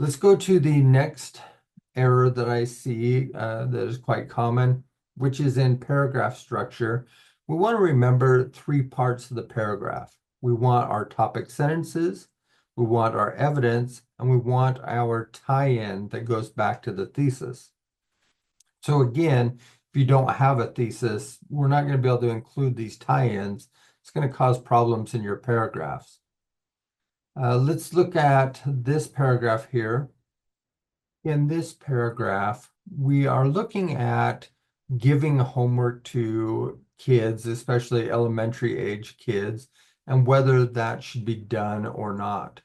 Let's go to the next error that I see that is quite common, which is in paragraph structure. We want to remember three parts of the paragraph. We want our topic sentences, we want our evidence, and we want our tie-in that goes back to the thesis. So again, if you don't have a thesis, we're not going to be able to include these tie-ins. It's going to cause problems in your paragraphs. Let's look at this paragraph here. In this paragraph, we are looking at giving homework to kids, especially elementary age kids, and whether that should be done or not.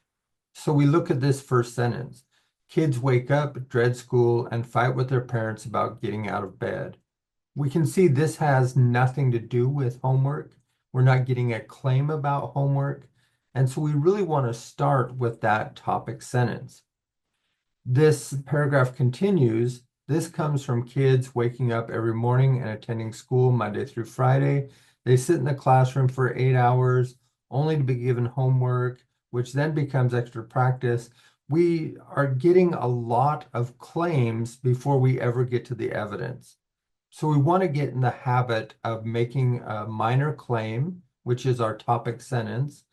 So we look at this first sentence. Kids wake up, dread school, and fight with their parents about getting out of bed. We can see this has nothing to do with homework. We're not getting a claim about homework. And so we really want to start with that topic sentence. This paragraph continues. This comes from kids waking up every morning and attending school Monday through Friday. They sit in the classroom for 8 hours, only to be given homework, which then becomes extra practice. We are getting a lot of claims before we ever get to the evidence. So we want to get in the habit of making a minor claim, which is our topic sentence,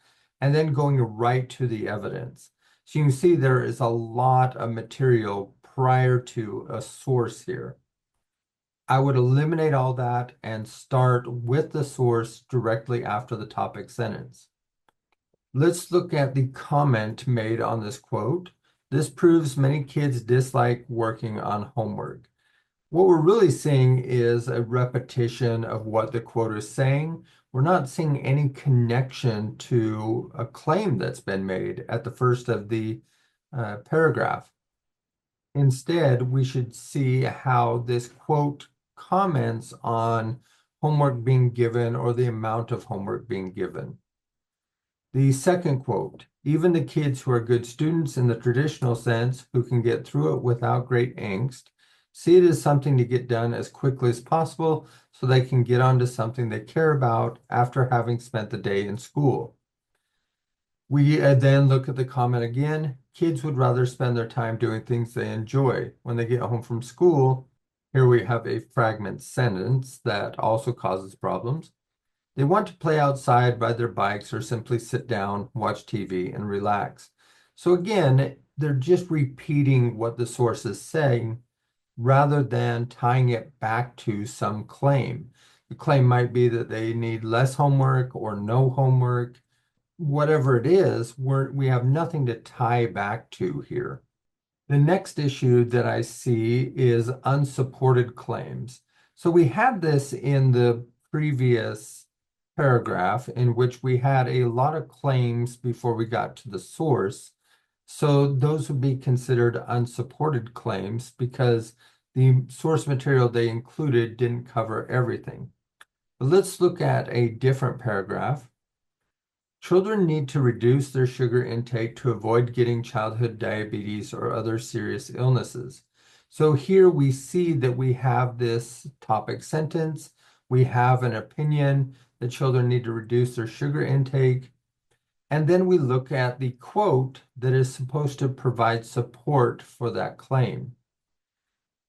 and then going right to the evidence. So you can see there is a lot of material prior to a source here. I would eliminate all that and start with the source directly after the topic sentence. Let's look at the comment made on this quote. This proves many kids dislike working on homework. What we're really seeing is a repetition of what the quote is saying. We're not seeing any connection to a claim that's been made at the first of the paragraph. Instead, we should see how this quote comments on homework being given or the amount of homework being given. The second quote, even the kids who are good students in the traditional sense, who can get through it without great angst, see it as something to get done as quickly as possible so they can get on to something they care about after having spent the day in school. We then look at the comment again. Kids would rather spend their time doing things they enjoy. When they get home from school, here we have a fragment sentence that also causes problems. They want to play outside, ride their bikes, or simply sit down, watch TV, and relax. So again, they're just repeating what the source is saying rather than tying it back to some claim. The claim might be that they need less homework or no homework. Whatever it is, we have nothing to tie back to here. The next issue that I see is unsupported claims. So we had this in the previous paragraph in which we had a lot of claims before we got to the source. So those would be considered unsupported claims because the source material they included didn't cover everything. But let's look at a different paragraph. Children need to reduce their sugar intake to avoid getting childhood diabetes or other serious illnesses. So here we see that we have this topic sentence. We have an opinion that children need to reduce their sugar intake. And then we look at the quote that is supposed to provide support for that claim.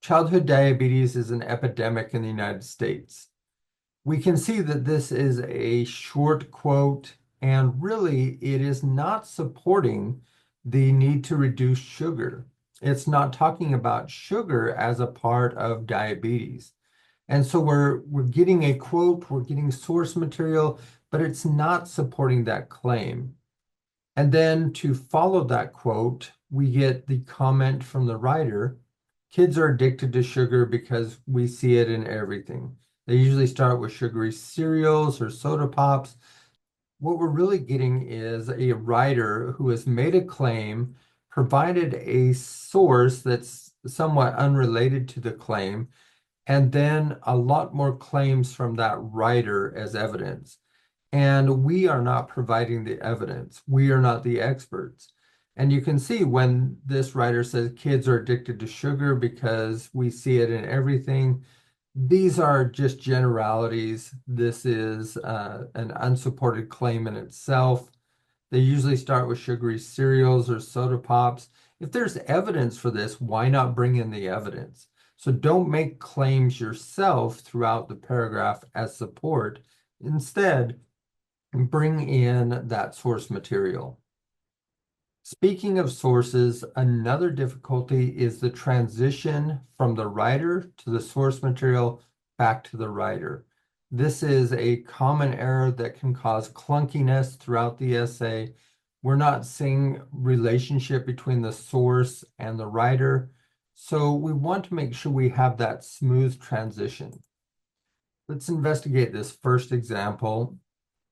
Childhood diabetes is an epidemic in the United States. We can see that this is a short quote, and really it is not supporting the need to reduce sugar. It's not talking about sugar as a part of diabetes. And so we're getting a quote, we're getting source material, but it's not supporting that claim. And then to follow that quote, we get the comment from the writer, kids are addicted to sugar because we see it in everything. They usually start with sugary cereals or soda pops. What we're really getting is a writer who has made a claim, provided a source that's somewhat unrelated to the claim, and then a lot more claims from that writer as evidence. And we are not providing the evidence. We are not the experts. And you can see when this writer says kids are addicted to sugar because we see it in everything, these are just generalities. This is an unsupported claim in itself. They usually start with sugary cereals or soda pops. if there's evidence for this, why not bring in the evidence? So don't make claims yourself throughout the paragraph as support. Instead, bring in that source material. Speaking of sources, another difficulty is the transition from the writer to the source material back to the writer. This is a common error that can cause clunkiness throughout the essay. We're not seeing relationship between the source and the writer, so we want to make sure we have that smooth transition. Let's investigate this first example.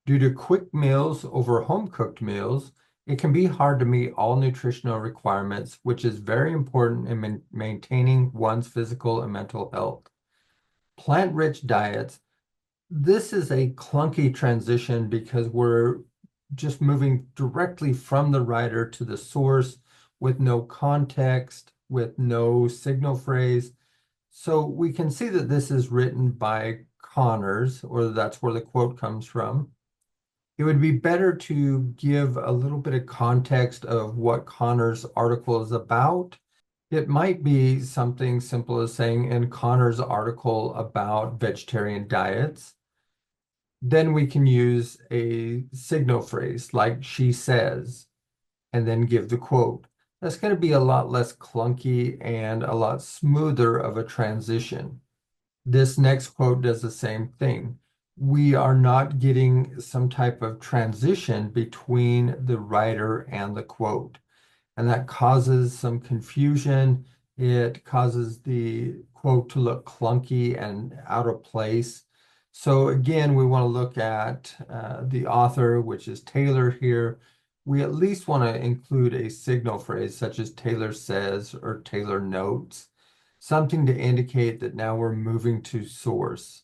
Due to quick meals over home-cooked meals, it can be hard to meet all nutritional requirements, which is very important in maintaining one's physical and mental health. Plant-rich diets, this is a clunky transition because we're just moving directly from the writer to the source with no context, with no signal phrase. So we can see that this is written by Connors, or that's where the quote comes from. It would be better to give a little bit of context of what Connor's article is about. It might be something simple as saying in Connor's article about vegetarian diets, then we can use a signal phrase like she says, and then give the quote. That's going to be a lot less clunky and a lot smoother of a transition. This next quote does the same thing. We are not getting some type of transition between the writer and the quote, and that causes some confusion. It causes the quote to look clunky and out of place. So again, we want to look at the author, which is Taylor here. We at least want to include a signal phrase such as Taylor says or Taylor notes, something to indicate that now we're moving to source.